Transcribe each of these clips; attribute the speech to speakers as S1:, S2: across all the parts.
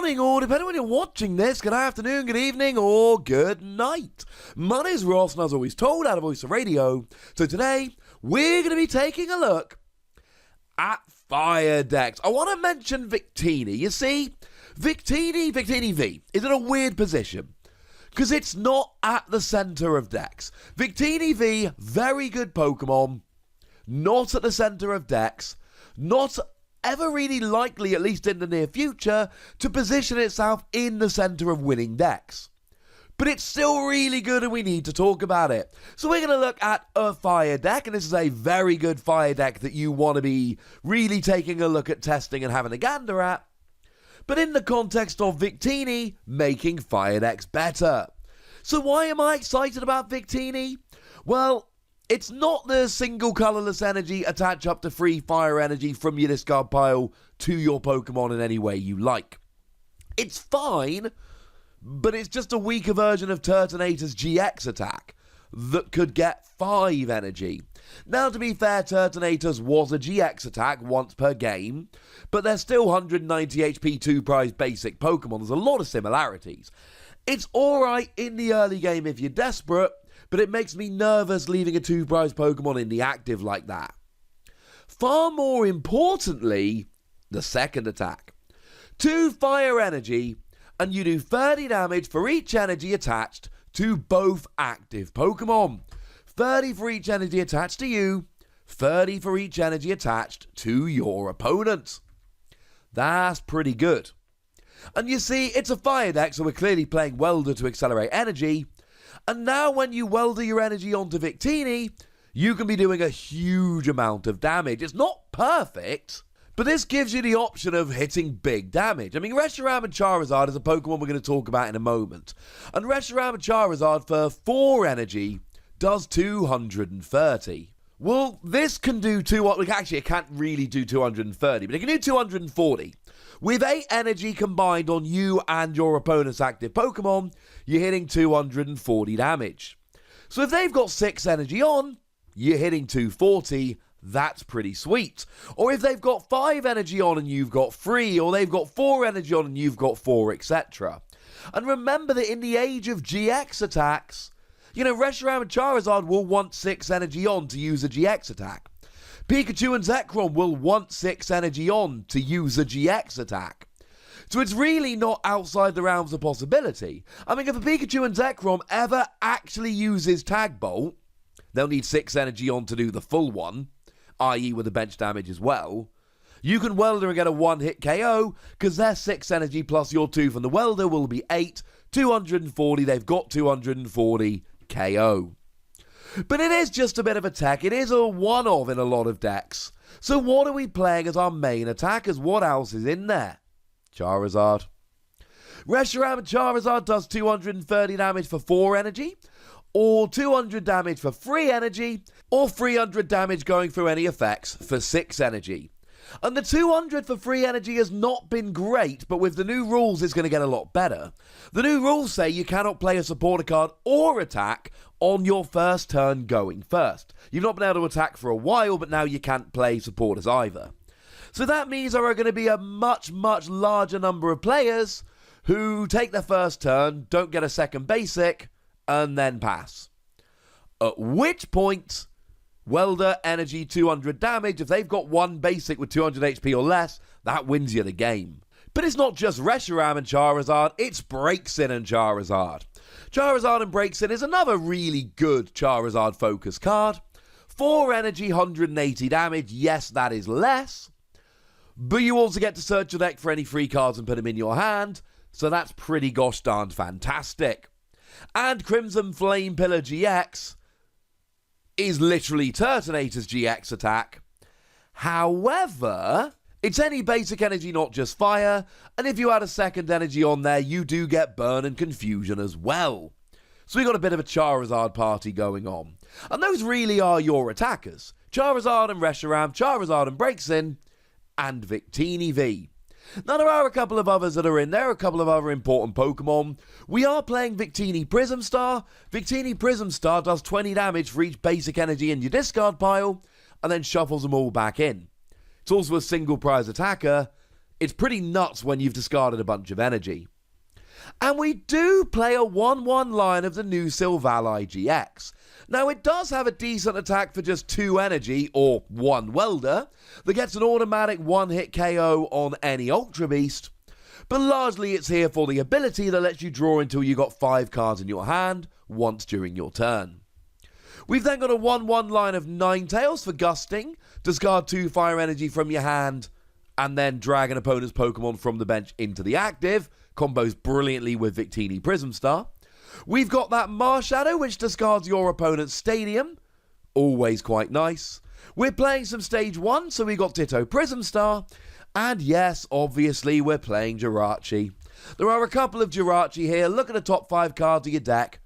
S1: morning, or depending on when you're watching this, good afternoon, good evening, or good night. My name's Ross, and as always told, out of Voice of Radio. So today, we're going to be taking a look at fire decks. I want to mention Victini. You see, Victini V is in a weird position, because it's not at the centre of decks. Victini V, very good Pokemon, not at the centre of decks, not ever really likely, at least in the near future, to position itself in the centre of winning decks. But it's still really good and we need to talk about it. So we're going to look at a fire deck, and this is a very good fire deck that you want to be really taking a look at testing and having a gander at. But in the context of Victini making fire decks better. So why am I excited about Victini? Well, it's not the single colourless energy attach up to free fire energy from your discard pile to your Pokemon in any way you like. It's fine, but it's just a weaker version of Turtonator's GX attack that could get 5 energy. Now, to be fair, Turtonator's was a GX attack once per game, but they're still 190 HP 2-prize basic Pokemon. There's a lot of similarities. It's alright in the early game if you're desperate, but it makes me nervous leaving a 2-prize Pokemon in the active like that. Far more importantly, the second attack. 2 fire energy, and you do 30 damage for each energy attached to both active Pokemon. 30 for each energy attached to you, 30 for each energy attached to your opponent. That's pretty good. And you see, it's a fire deck, so we're clearly playing Welder to accelerate energy. And now when you welder your energy onto Victini, you can be doing a huge amount of damage. It's not perfect, but this gives you the option of hitting big damage. I mean, Reshiram and Charizard is a Pokemon we're going to talk about in a moment. And Reshiram and Charizard for 4 energy does 230. Well, this can do actually, it can't really do 230, but it can do 240. With 8 energy combined on you and your opponent's active Pokemon, you're hitting 240 damage. So if they've got 6 energy on, you're hitting 240. That's pretty sweet. Or if they've got 5 energy on and you've got 3, or they've got 4 energy on and you've got 4, etc. And remember that in the age of GX attacks, Reshiram and Charizard will want 6 energy on to use a GX attack. Pikachu and Zekrom will want 6 energy on to use a GX attack. So it's really not outside the realms of possibility. I mean, if a Pikachu and Zekrom ever actually uses Tag Bolt, they'll need 6 energy on to do the full one, i.e. with the bench damage as well. You can Welder and get a 1-hit KO, because their 6 energy plus your 2 from the Welder will be 8, 240, they've got 240 KO. But it is just a bit of a tech. It is a one-of in a lot of decks. So what are we playing as our main attackers? What else is in there? Charizard. Reshiram and Charizard does 230 damage for 4 energy, or 200 damage for 3 energy, or 300 damage going through any effects for 6 energy. And the 200 for free energy has not been great, but with the new rules it's going to get a lot better. The new rules say you cannot play a supporter card or attack on your first turn going first. You've not been able to attack for a while, but now you can't play supporters either. So that means there are going to be a much, much larger number of players who take their first turn, don't get a second basic, and then pass. At which point, Welder, energy, 200 damage. If they've got 1 basic with 200 HP or less, that wins you the game. But it's not just Reshiram and Charizard, it's Braixen and Charizard. Charizard and Braixen is another really good Charizard focus card. 4 energy, 180 damage. Yes, that is less. But you also get to search your deck for any free cards and put them in your hand. So that's pretty gosh darned fantastic. And Crimson Flame Pillar GX is literally Turtonator's GX attack. However, it's any basic energy, not just fire, and if you add a second energy on there, you do get Burn and Confusion as well. So we got a bit of a Charizard party going on. And those really are your attackers. Charizard and Reshiram, Charizard and Braixen, and Victini V. Now, there are a couple of others that are in there, a couple of other important Pokemon. We are playing Victini Prism Star. Victini Prism Star does 20 damage for each basic energy in your discard pile, and then shuffles them all back in. It's also a single prize attacker It's pretty nuts when you've discarded a bunch of energy. And we do play a 1-1 line of the new Silvally GX. Now, it does have a decent attack for just 2 energy, or 1 welder, that gets an automatic 1-hit KO on any Ultra Beast, but largely it's here for the ability that lets you draw until you got 5 cards in your hand once during your turn. We've then got a 1-1 line of Ninetales for gusting, discard 2 fire energy from your hand, and then drag an opponent's Pokemon from the bench into the active, combos brilliantly with Victini Prism Star. We've got that Marshadow, which discards your opponent's Stadium, always quite nice. We're playing some Stage 1, so we got Ditto Prism Star, and yes, obviously we're playing Jirachi. There are a couple of Jirachi here. Look at the top 5 cards of your deck,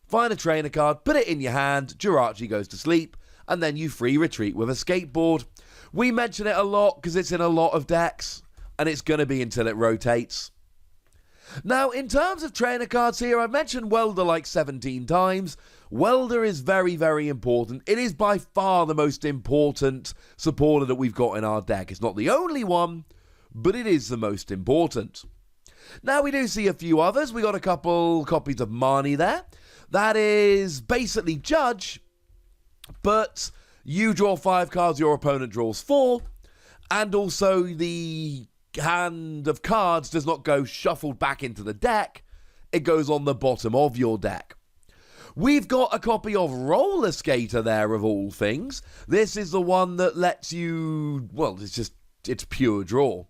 S1: find a trainer card, put it in your hand, Jirachi goes to sleep, and then you free retreat with a skateboard. We mention it a lot because it's in a lot of decks, and it's going to be until it rotates. Now, in terms of trainer cards here, I've mentioned Welder like 17 times. Welder is very, very important. It is by far the most important supporter that we've got in our deck. It's not the only one, but it is the most important. Now, we do see a few others. We got a couple copies of Marnie there. That is basically Judge, but you draw 5 cards, your opponent draws 4, and also the hand of cards does not go shuffled back into the deck, it goes on the bottom of your deck. We've got a copy of Roller Skater there, of all things. This is the one that lets you, well, it's pure draw.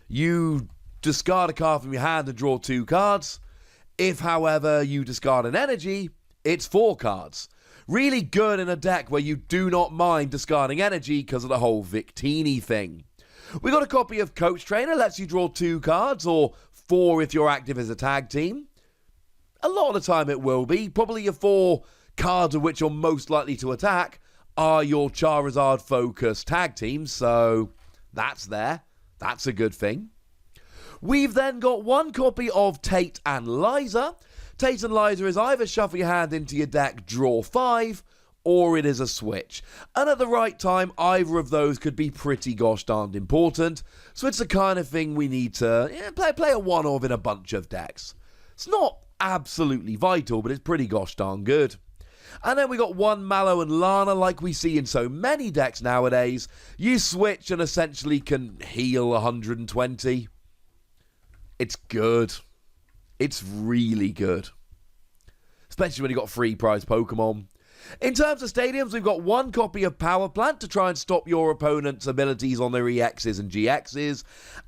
S1: You discard a card from your hand and draw 2 cards. If, however, you discard an energy, it's 4 cards. Really good in a deck where you do not mind discarding energy because of the whole Victini thing. We got a copy of Coach Trainer, lets you draw 2 cards, or 4 if you're active as a tag team. A lot of the time it will be. Probably your 4 cards of which you're most likely to attack are your Charizard-focused tag teams, so that's there. That's a good thing. We've then got 1 copy of Tate and Liza. Tate and Liza is either shuffle your hand into your deck, draw 5, or it is a switch. And at the right time, either of those could be pretty gosh darned important. So it's the kind of thing we need to play a one of in a bunch of decks. It's not absolutely vital, but it's pretty gosh darn good. And then we got 1 Mallow and Lana, like we see in so many decks nowadays. You switch and essentially can heal 120. It's good. It's really good. Especially when you got free prize Pokemon. In terms of stadiums, we've got 1 copy of Power Plant to try and stop your opponent's abilities on their EXs and GXs,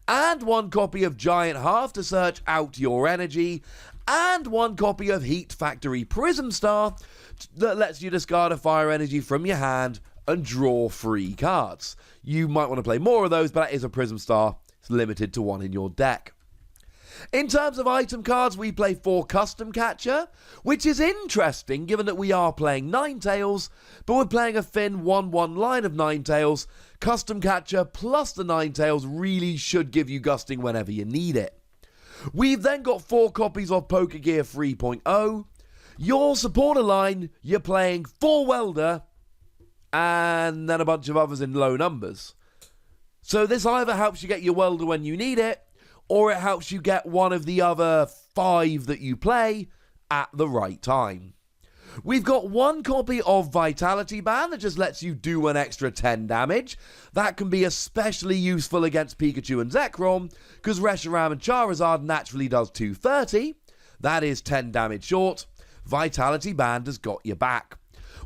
S1: and 1 copy of Giant Half to search out your energy, and 1 copy of Heat Factory Prism Star that lets you discard a fire energy from your hand and draw 3 cards. You might want to play more of those, but that is a Prism Star. It's limited to 1 in your deck. In terms of item cards, we play 4 Custom Catcher, which is interesting given that we are playing Ninetales, but we're playing a thin 1-1 line of Ninetales. Custom Catcher plus the Ninetales really should give you gusting whenever you need it. We've then got 4 copies of Pokegear 3.0. Your supporter line, you're playing 4 Welder, and then a bunch of others in low numbers. So this either helps you get your Welder when you need it, or it helps you get one of the other 5 that you play at the right time. We've got 1 copy of Vitality Band that just lets you do an extra 10 damage. That can be especially useful against Pikachu and Zekrom, because Reshiram and Charizard naturally does 230. That is 10 damage short. Vitality Band has got your back.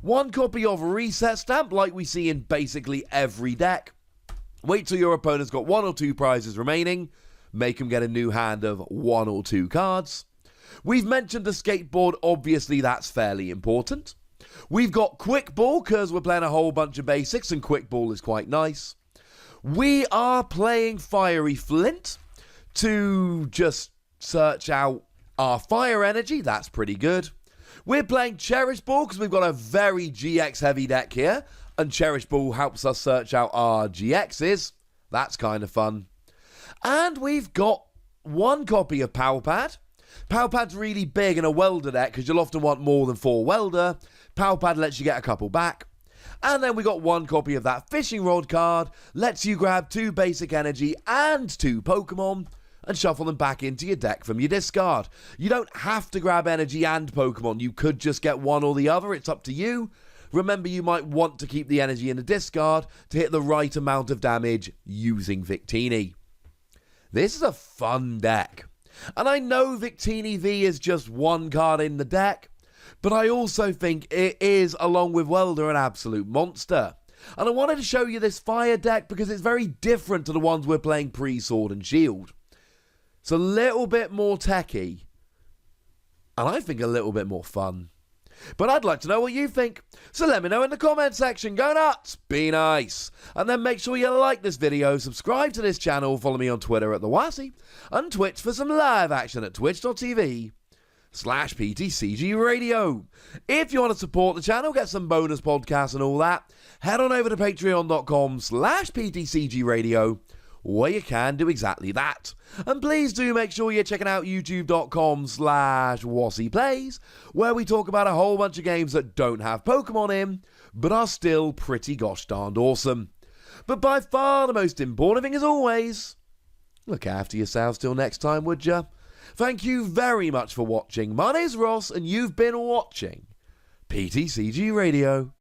S1: 1 copy of Reset Stamp, like we see in basically every deck. Wait till your opponent's got 1 or 2 prizes remaining. Make them get a new hand of 1 or 2 cards. We've mentioned the skateboard, obviously that's fairly important. We've got Quick Ball, because we're playing a whole bunch of basics, and Quick Ball is quite nice. We are playing Fiery Flint to just search out our fire energy, that's pretty good. We're playing Cherish Ball, because we've got a very GX heavy deck here, and Cherish Ball helps us search out our GXs, that's kind of fun. And we've got 1 copy of Power Pad. Power Pad's really big in a Welder deck because you'll often want more than 4 Welder. Power Pad lets you get a couple back. And then we got 1 copy of that fishing rod card, lets you grab 2 basic energy and 2 Pokemon, and shuffle them back into your deck from your discard. You don't have to grab energy and Pokemon, you could just get one or the other, it's up to you. Remember, you might want to keep the energy in the discard to hit the right amount of damage using Victini. This is a fun deck. And I know Victini V is just 1 card in the deck, but I also think it is, along with Welder, an absolute monster. And I wanted to show you this fire deck because it's very different to the ones we're playing pre-Sword and Shield. It's a little bit more techy, and I think a little bit more fun. But I'd like to know what you think, so let me know in the comment section. Go nuts, be nice, and then make sure you like this video, subscribe to this channel, follow me on Twitter at TheWassy, and Twitch for some live action at twitch.tv/PTCGRadio. If you want to support the channel, get some bonus podcasts and all that, head on over to patreon.com/PTCGRadio, where you can do exactly that. And please do make sure you're checking out youtube.com/WassyPlays, where we talk about a whole bunch of games that don't have Pokemon in, but are still pretty gosh darned awesome. But by far the most important thing, as always, look after yourselves till next time, would ya? Thank you very much for watching. My name's Ross, and you've been watching PTCG Radio.